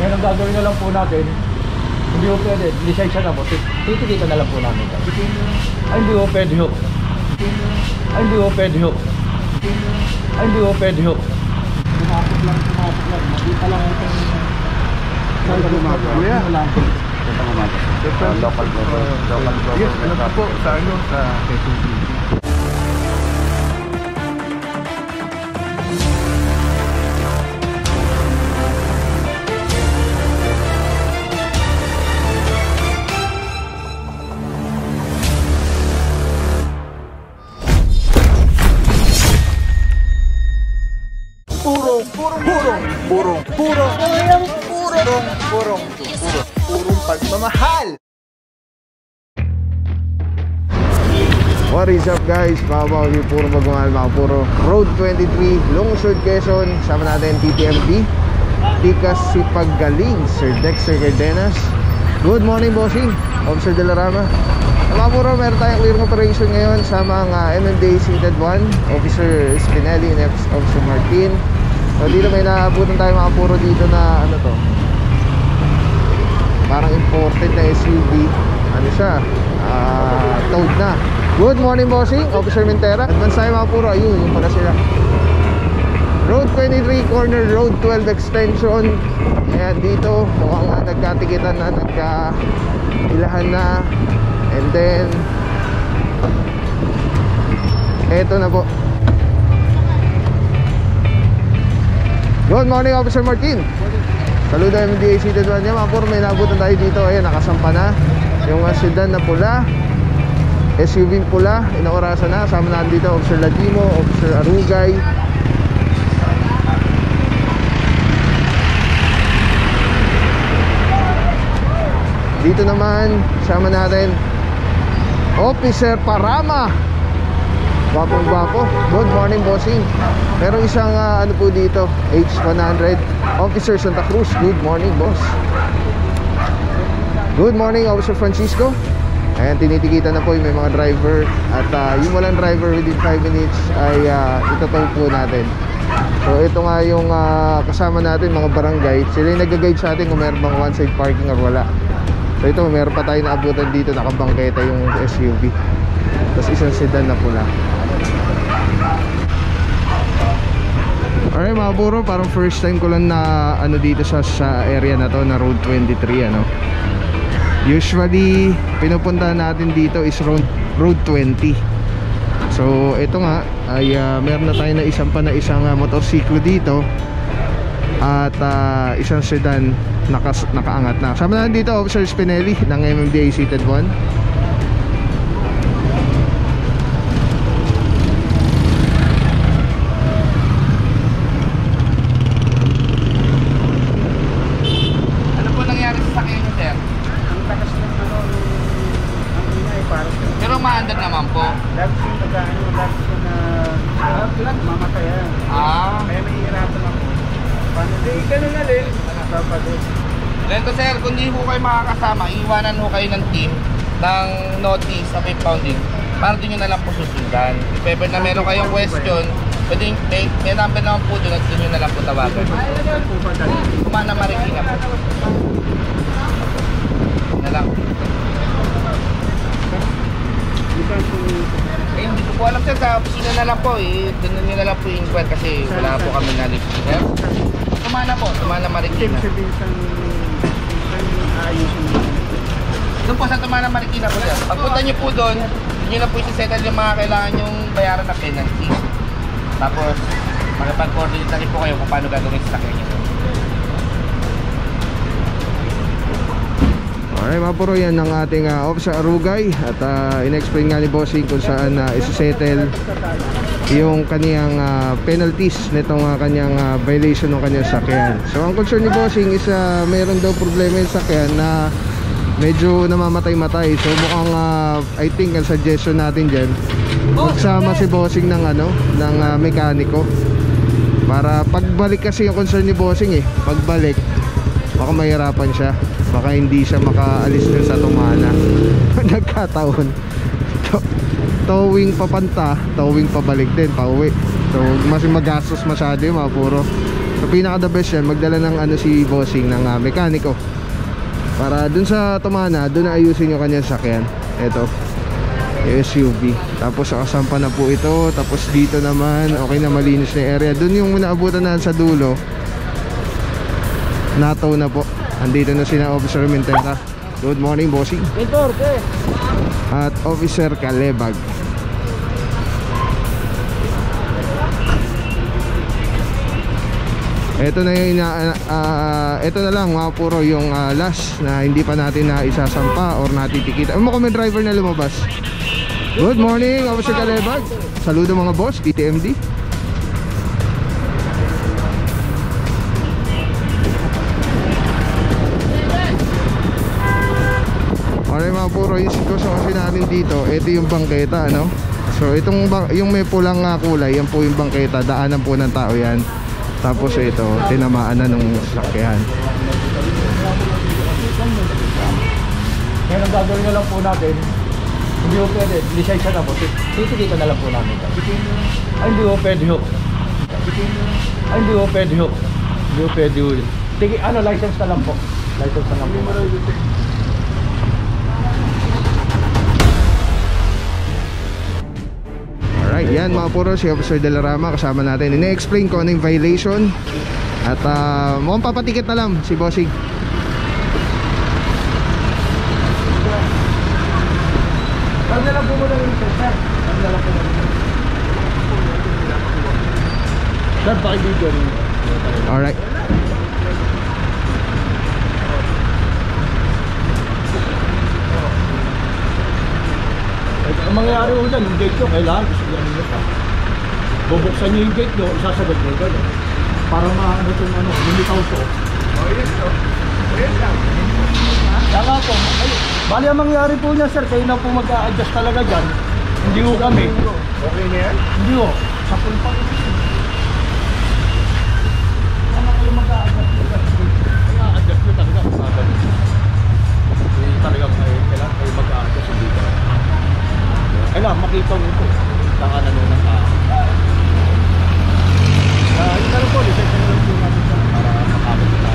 Ngayon ang gagawin na lang po natin, hindi po pwede, lisensya na po, titikitan na lang po namin. Ay hindi po pwede ho. Ay hindi po pwede ho. Ay hindi po pwede ho. Pumasok lang. Makita lang itong saan ka lumapas? Kuya? Ito lumapas. Local government. Yes, ano po sa ano? Sa Quezon City. Purong pagmamahal. What is up guys? Babaw yung puro magmahal, mga puro Road 23, Lungsod, Quezon. Sama natin TTMP Tikas Sipagaling, Sir Dexter Cardenas. Good morning bossing, Officer De La Rama. Mga puro, meron tayong clearing operation ngayon sa mga MMDA seated 1, Officer Spinelli and Officer Martin. So dito may naabutan tayo mga puro dito na ano to, parang imported na SUV. Ano siya? Towed na. Good morning bossing, Officer Mentera. Advance tayo mga puro. Ayun, yung pala sila. Road 23 corner, Road 12 extension. Ayan dito, mukhang nagkatikitan na, nagkailahan na. And then eto na po. Good morning Officer Martin. Saludo MDA seated 1 niya. Mga puro, may nabutan tayo dito. Ayan, nakasampa na yung sedan na pula, SUV pula, inaorasan na. Sama na dito Officer Ladimo, Officer Arugay. Dito naman sama natin Officer Parama. Gwapong gwapo. Good morning bossing. Merong isang ano po dito, H100 Officer Santa Cruz. Good morning boss. Good morning Officer Francisco. Ayan, tinitikitan na po yung may mga driver. At yung walang driver within 5 minutes ay itataw po natin. So ito nga yung kasama natin mga barangay. Sila yung nag-guide sa atin kung meron bang one side parking or wala. So ito, meron pa tayo naabutan dito, nakabangketa yung SUV. Tapos isang sedan na pula. Alright mga buro, parang first time ko lang na ano dito sa area na to, na Road 23 ano. Usually pinupuntahan natin dito is Road 20. So ito nga ay meron na tayo na isang motorsiklo dito. At isang sedan nakaangat na. Sama na dito Officer Spinelli ng MMDA seated 1. Pero maandar naman po. Lagi siya na mamatayan. Kaya may hirapan ako. Paano di ganun na rin? Ganito sir, kung di ho kayo makakasama, iwanan ho kayo ng team ng notice of impounding para doon nyo na lang po susundan. If ever na meron kayong question, pwede may number naman po doon at doon nyo na lang po tawagan. Kumana Marikina po. Na lang. Eh, hindi ko po alam sir, sa opisina na lang po doon nyo na lang po i-inquire kasi wala po kami na-lift sir. Kumana po, Kumana Marikina. Doon po sa Tumana Marikina po sir. Pagpunta nyo po doon, nyo na po isi-settle yung mga kailangan yung bayaran na penalty. Tapos, makipag-coordinate na rin po kayo kung paano gagawin sa sakyan nyo. Alright mga puro, yan ang ating Officer Arugay. At in-explain nga ni Bossing kung saan isi-settle yung kaniyang penalties nitong kanyang violation ng kanyang sakyan. So ang concern ni Bossing is mayroon daw problema yung sakyan na medyo namamatay-matay. So mukhang I think ang suggestion natin dyan, magsama si Bossing ng ng mekaniko para pagbalik, kasi yung concern ni Bossing pagbalik baka mahirapan siya, baka hindi siya makaalis dun sa Tumana. Nagkataon towing papunta, towing pabalik din, pauwi. So mas magastos masyado yung mga puro. So pinaka the best yan, magdala ng ano si bossing ng mekaniko para dun sa tumana, dun na ayusin yung kanyang sakyan. Ito SUV, tapos nakasampa na po ito. Tapos dito naman okay na, malinis na yung area. Dun yung naabutan na sa dulo, nataw na po. Andito na sina Officer Mintera. Good morning bossing. At Officer Calebag. Ito na yung ito na lang mga puro yung last na hindi pa natin na isasampa or natitikita. Ano kung may driver na lumabas? Good morning Officer Calebag. Saludo mga boss, DTMD. Alright mga puro, yung sitwasyon kasi natin dito, ito yung bangketa, ano? So itong yung may pulang kulay, yan po yung bangketa, daanan po ng tao yan. Tapos ito, tinamaan na nung sakyan. Kaya ang gagawin na lang po natin, hindi po pwede, lisensya na po, titikita na lang po namin. Ay hindi po pwede ho. Ay hindi po pwede ho. Hindi po pwede ho. Ano, license na lang po. License na lang po. Alright, yan mga puro, si Officer Delarama kasama natin. Ine-explain ko ano yung violation. At mukhang papatikit na lang si bossing. Saan na lang po muna yung sir? Saan na lang po muna? Sir, pakibigyo rin. Alright. Ang mangyayari ko dyan, yung gate nyo, kailangan gusto nyo pa. Bubuksan nyo yung gate nyo, isasagad nyo gano'n. Para maano itong ano, lumitaw to. Oh, yes to. Yes lang. Kaya po, bali ang mangyayari po niya sir, kayo na po mag-a-adjust talaga dyan. Hindi ko kami. Okay na yan? Hindi ko. Sa pulpa. Ano kayo mag-a-adjust talaga? Mag-a-adjust nyo talaga. Talagang kailangan kayo mag-a-adjust dito. Kailangan makita mo ito. Saka nanunang ka. Yun na lang po, lisensya na lang po natin para makakabot na.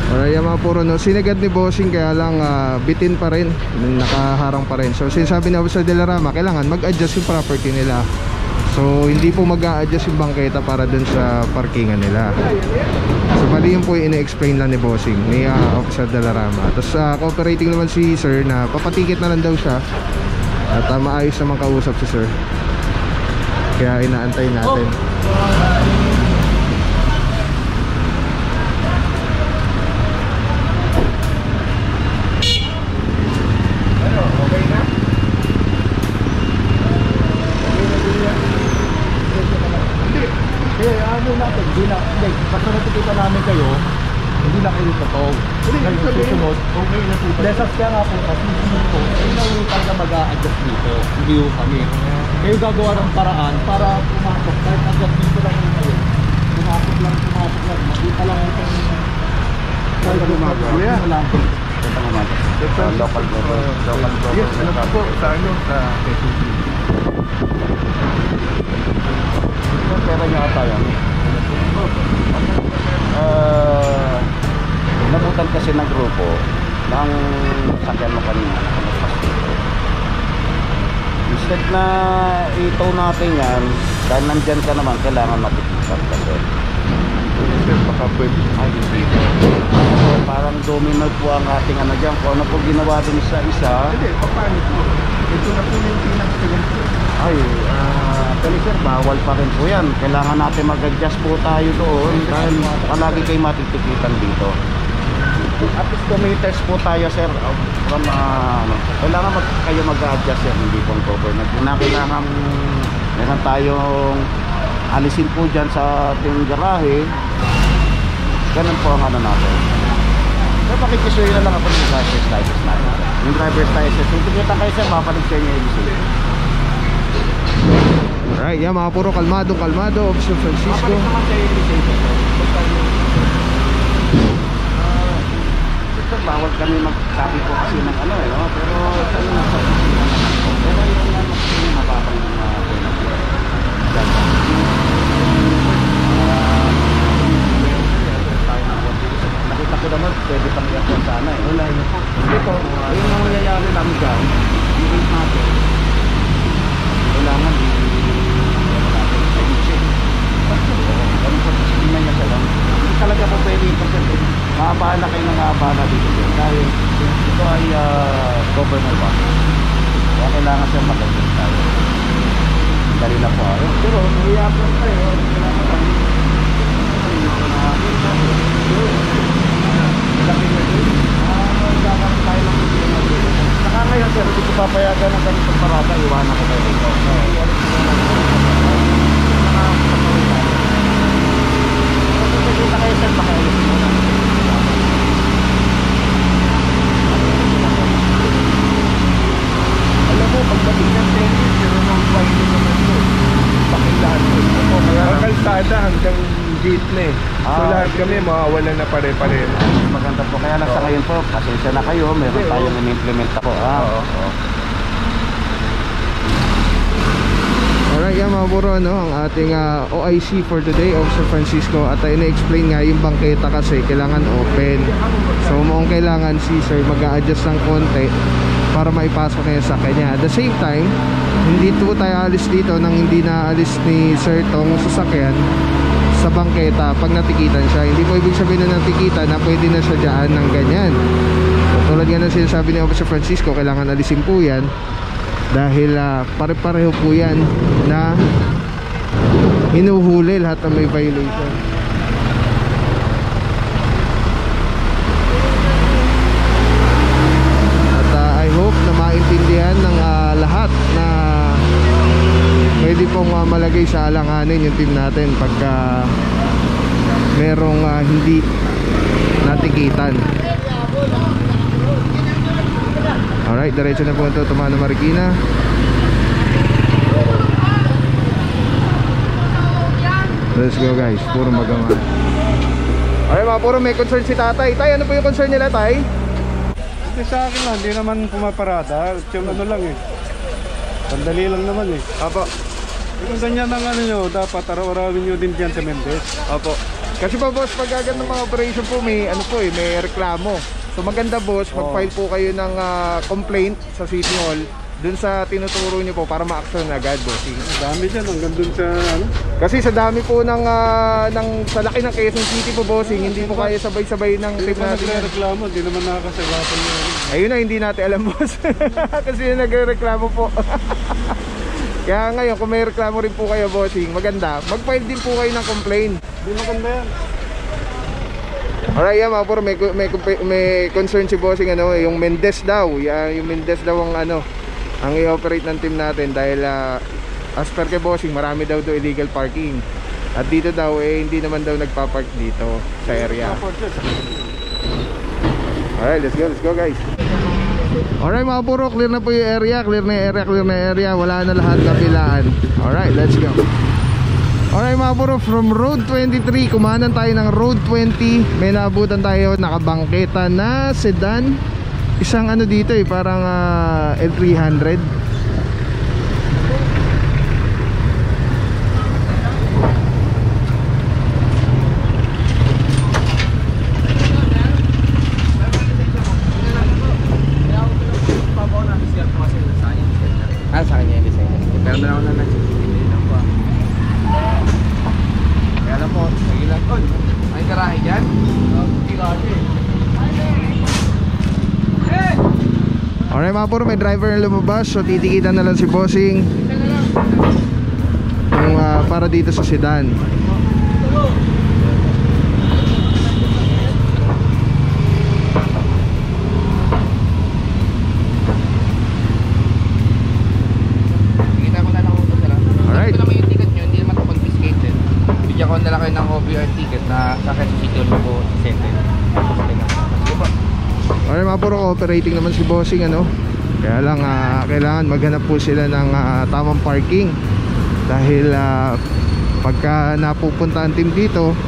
Alright, yung mga puro, no, sinagad ni bossing kaya lang bitin pa rin, nakaharang pa rin. So sinasabi ni Officer Delarama, kailangan mag-adjust yung property nila. So hindi po mag-a-adjust yung bangketa para dun sa parkingan nila. So bali yun po yung ine-explain lang ni bossing, ni Officer Delarama. Tapos cooperating naman si sir na papatikit na lang daw siya. At maayos naman kausap si sir. Kaya inaantay natin. Okay na? Hindi, ano natin, hindi, basta nakikita namin kayo, hindi na kayo totoo. Hindi, susunod, okay na po. Desas kaya nga po, kasi susunod po, hindi na yung talaga mag-a-adjust dito, hindi yung kami. Kayo gagawa ng paraan para pumasok, kahit adjust dito lang yung kayo. Pumasok lang, makita lang itong... Kaya pumasok. Kuya? Ito naman. Local government. Yes, ano po, sa ano, sa KTV. Pera niya ata yan. Nabutan kasi ng grupo ng sakyan mo kanina. Instead na itaw natin yan, dahil nandyan ka naman, kailangan matikisan kasi. Baka pwede. Ay, parang domino po ang ating ano dyan. Kung ano po ginawa dun sa isa. Hindi, paano po? Ito na po yung pinag-sagan po. Ay, actually sir, bawal pa rin po yan. Kailangan natin mag-adjust po tayo doon dahil palagi kayo matitikitan dito. At least 2 meters po tayo sir from kailangan kayo mag-adjust sir, hindi pong cover na kailangan meron tayong alisin po dyan sa ating garahe. Ganun po ang ano natin. So pakikisuyo na lang ako ng driver's license natin. Yung driver's license, kung tikita kayo sir, mapalig sa inyo yung lisensya. Alright, yan mga puro, kalmado, Officer Francisco. Mapalig naman sa yung lisensya sir. Bawal kami magsabi po kasi ng ano no? Pero sa mga pero yung mababang pwede pang iakyan sana eh. Wala yun. Ito, yung nangyayari namin dyan, yung rate natin, kailangan ganun po, tingnan niya siya lang. Hindi talaga po pwede ito kasi maabala kayo ng maabala dito dyan. Dahil ito ay governor ba? Kaya kailangan siya mag-adjust tayo. Dali lang po. Pero, i-upload tayo. Kailangan lang. Saka ngayon sir, hindi ko papayagan ng ganitong parada, iwanan ko kayo dito. Nakikita kayo sir, makailis muna. Alam mo, pagdating ng tennis, pero nung pwede naman ito, pakilaan mo. Ang kalsada hanggang gate na eh. So lahat kami mawawalan na pare-pare. Maganda po, kaya lang sa ngayon po, pasensya na kayo, meron tayong in-implement ako. Alright, yan mga buro, no? Ang ating OIC for today, Officer Francisco. At ina-explain nga yung bangketa kasi kailangan open. So mukhang kailangan si sir mag-a-adjust ng konti para maipasok na yung sakyan niya. At the same time, hindi po tayo alis dito nang hindi na-alis ni sir tong sasakyan sa bangketa pag natikitan siya. Hindi po ibig sabihin na natikitan na pwede na siya dyan ng ganyan. So, tulad nga na sinasabi ni Officer Francisco, kailangan alisin po yan dahil pare-pareho po yan na hinuhuli lahat ng may violation. At I hope na maintindihan ng lahat na pwede pong malagay sa alanganin yung team natin pagka merong hindi natikitan. Alright, diretso na po ito, Tumana Marikina. Let's go guys, puro magawa. Alright mga puro, may concern si tatay. Tay, ano po yung concern nila tay? Hindi sa akin lang, hindi naman pumaparada. Yung ano lang eh, sandali lang naman eh. Apo. Kung ganyan ang ano nyo, dapat araw-arawin nyo din dyan sa Mendez. Apo. Kasi pa boss, pag ganun mga operation po, may ano po eh, may reklamo. So maganda boss, mag-file po kayo ng complaint sa City Hall dun sa tinuturo nyo po para ma-action agad bossing. Dami dyan, hanggang dun sa ano. Kasi sa dami po ng sa laki ng Quezon City po bossing, hindi po kaya sabay-sabay ng Hindi team pa natin. nagre-reklamo, hindi naman nakakasagapan nyo. Ayun na, hindi natin alam boss. Kasi yung nagre-reklamo po. Kaya ngayon, kung may reklamo rin po kayo bossing, maganda, mag-file din po kayo ng complaint. Hindi maganda yan. Alright, yeah, mga puro, may concern si bossing ano, yung Mendez daw. Yung Mendez daw ang ano, ang i-operate ng team natin dahil as per kay bossing, marami daw illegal parking. At dito daw hindi naman daw nagpa-park dito sa area. Alright, let's go guys. Alright mga puro, clear na po yung area, clear na area, wala na lahat kabilaan. Alright, let's go. Alright mga puro, from Road 23, kumanan tayo ng Road 20. May naabutan tayo, nakabangketa na sedan. Isang ano dito eh, parang L300. Sa kanya yung design. Pero na ako na nagsisilip lang po. Kaya lang po, sige lang. May garahe dyan? Hindi garahe. Alright mga puro, may driver na lumabas. So titikitan na lang si bossing yung, para dito sa sedan. Bigyan ko na lang kayo ng OBR ticket na sa Quezon City Hall po settle. Alright mga puro, cooperating naman si bossing ano. Kaya lang kailangan maghanap po sila ng tamang parking. Dahil pagka napupunta ang team dito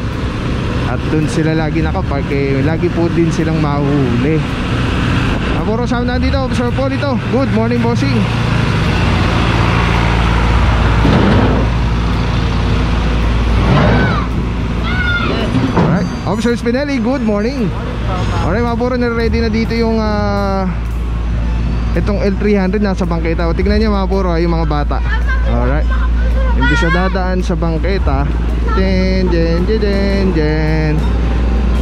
at dun sila lagi nakapark, lagi po din silang mahuhuli. Mga puro, sama na dito, Officer Paul ito. Good morning bossing. Officer Spinelli, good morning. Alright mga puro, ready na dito yung itong L300 nasa bangketa. O tignan nyo mga puro, yung mga bata. Alright, hindi siya dadaan sa bangketa. Jen.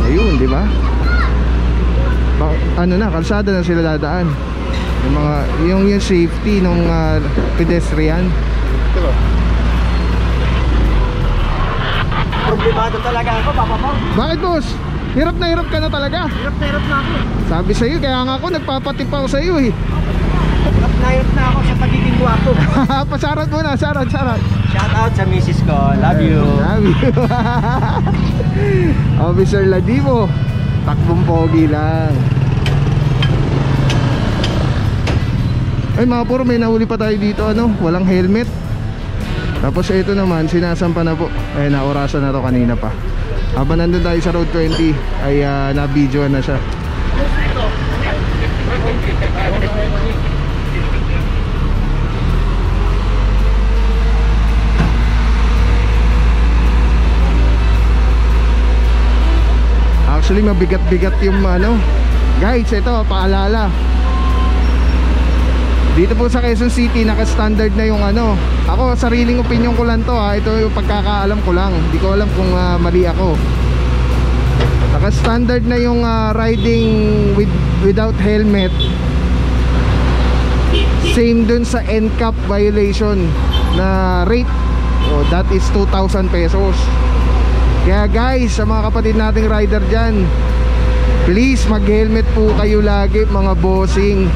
Ayun, di ba? Ano na, kalsada na sila dadaan. Yung mga, yung safety ng pedestrian. Diba? Problemado talaga ako, Papa Pao. Bakit boss? Hirap na ka na talaga. Hirap na ako. Sabi sa'yo, kaya nga ako nagpapatip ako sa'yo eh. Hirap na ako sa pagiging guwapo. Pasarad muna, sarad. Shout out sa misis ko, love you. Love you. Officer Ladivo, takbong pogi lang. Ay mga puro, may nahuli pa tayo dito, ano, walang helmet. Tapos ito naman, sinasampa na po. Ay, naorasan na to kanina pa. Habang nandun tayo sa Road 20, ay na-videoan na siya. Actually, mabigat-bigat yung ano. Guys, ito, paalala. Dito po sa Quezon City, naka-standard na yung ano. Ako, sariling opinion ko lang to ha. Ito yung pagkakaalam ko lang. Hindi ko alam kung mali ako. Naka-standard na yung riding without helmet. Same dun sa NCAP violation na rate. Oh, that is 2,000 pesos. Kaya guys, sa mga kapatid nating rider dyan, please mag-helmet po kayo lagi mga bossing.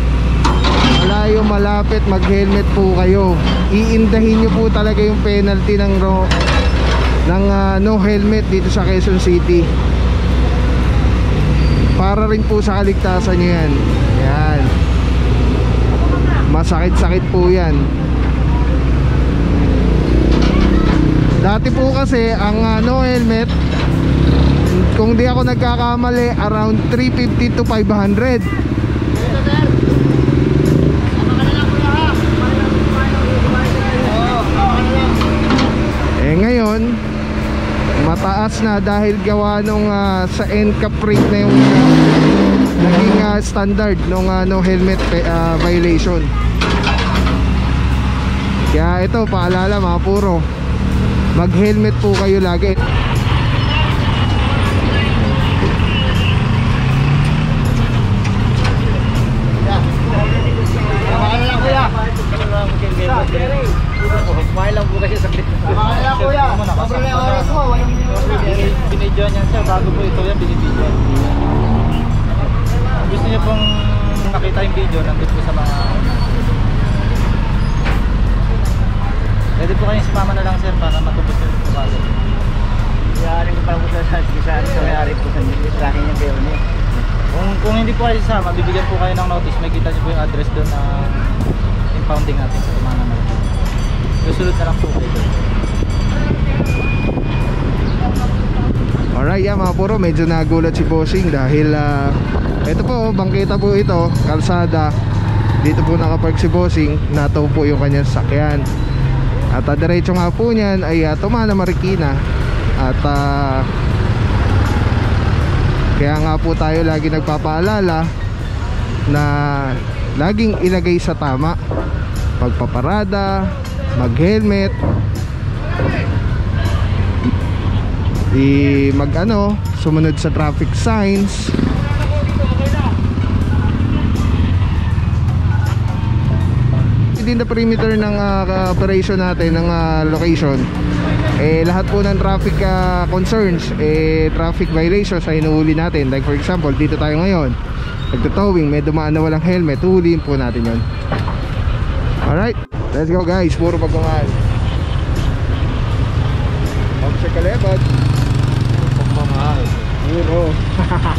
Malayo malapit, mag-helmet po kayo. Iindahin nyo po talaga yung penalty ng no helmet dito sa Quezon City. Para rin po sa kaligtasan nyo yan. Yan. Masakit-sakit po yan. Dati po kasi ang no helmet, kung di ako nagkakamali, around 350 to 500. Ngayon mataas na dahil gawa nung sa NCAP rate na yung naging standard nung no helmet violation. Kaya ito, paalala mga puro, mag-helmet po kayo lagi. Kumain lang po kasi sa clip. Kumain lang kuya. Sobrang yung oras mo. Binidyo niyan sir. Bago po ito yan, binibidyo. Gusto niyo pong makita yung video, nandito po sa mga... Pwede po kayong sumama na lang sir para matubos yung bago. Kaya rin ko pa po sa may-ari po sa tracking niya kayo niya. Kung hindi po kayo sasama, bibigyan po kayo ng notice. May kita niyo po yung address doon na impounding natin sa Tumana Market. Susunod na lang po kayo. Alright, yeah mga puro, medyo nagulat si Bossing dahil ito po, bangketa po ito, kalsada. Dito po nakapark si Bossing, nataw po yung kanyang sakyan. At diretso nga po niyan ay Tumana Marikina. At kaya nga po tayo lagi nagpapaalala na laging ilagay sa tama, pagpaparada, mag-helmet, sumunod sa traffic signs. Within the perimeter ng operation natin, ng location, lahat po ng traffic concerns, traffic violations ay inuuli natin. Like for example, dito tayo ngayon, nagtotowing, may dumaan na walang helmet, uliin po natin yon. Alright, let's go guys, puro pagmamahal. Officer Kalebad, pagmamahal, puro.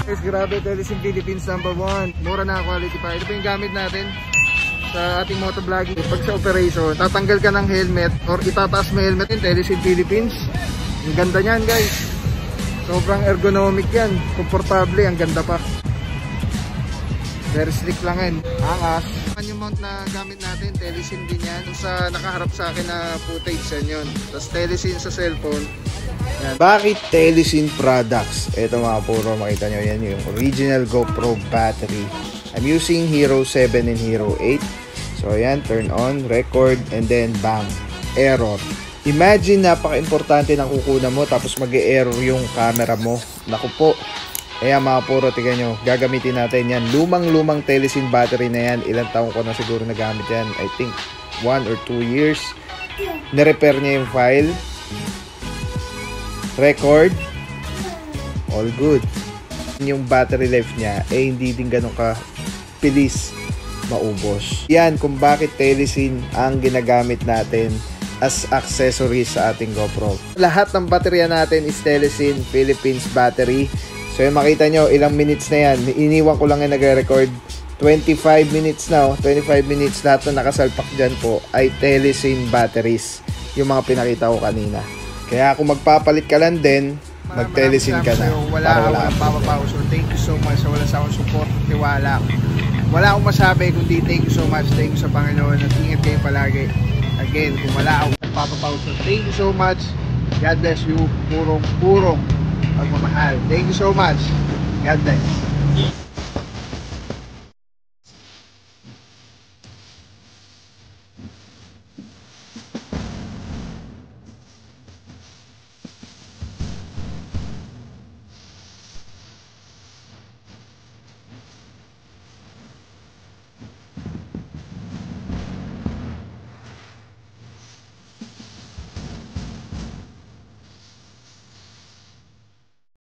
Guys, grabe, Telesim Philippines #1. Mura na quality pa. Ito po yung gamit natin sa ating motovlogging. Pag sa operation, tatanggal ka ng helmet or itataas mo helmet in Telesim Philippines. Ang ganda niyan guys. Sobrang ergonomic yan. Komportable, ang ganda pa. Very slick lang yan. Angas. Yung mount na gamit natin, Telesin din yan. Sa nakaharap sa akin na footage yan yun. Tapos Telesin sa cellphone. Yan. Bakit Telesin products? Ito mga puro, makita nyo yan yung original GoPro battery. I'm using Hero 7 and Hero 8. So ayan, turn on, record, and then bang, error. Imagine napaka-importante ng kukunan mo tapos mag-e-error yung camera mo. Naku po. Kaya mga puro, tignan nyo, gagamitin natin yan. Lumang-lumang Telesin battery na yan. Ilang taon ko na siguro nagamit yan. I think 1 or 2 years. Na-repair niya yung file. Record. All good. Yung battery life niya, hindi din ganun ka bilis maubos. Yan kung bakit Telesin ang ginagamit natin as accessories sa ating GoPro. Lahat ng baterya natin is Telesin Philippines battery. So yung makita nyo, ilang minutes na yan. Iniwan ko lang yung nagre-record. 25 minutes na, 25 minutes lahat na nakasalpak dyan po ay Telesin batteries. Yung mga pinakita ko kanina. Kaya kung magpapalit ka lang din, mag-Telesin ka na. Wala akong papapaw. So thank you so much sa wala sa akong support, tiwala. Wala akong masabi kundi thank you so much. Thank you sa Panginoon at ingat kayo palagi. Again, kung wala akong papapaw. So thank you so much. God bless you. Purong pagmamahal. Thank you so much. God bless.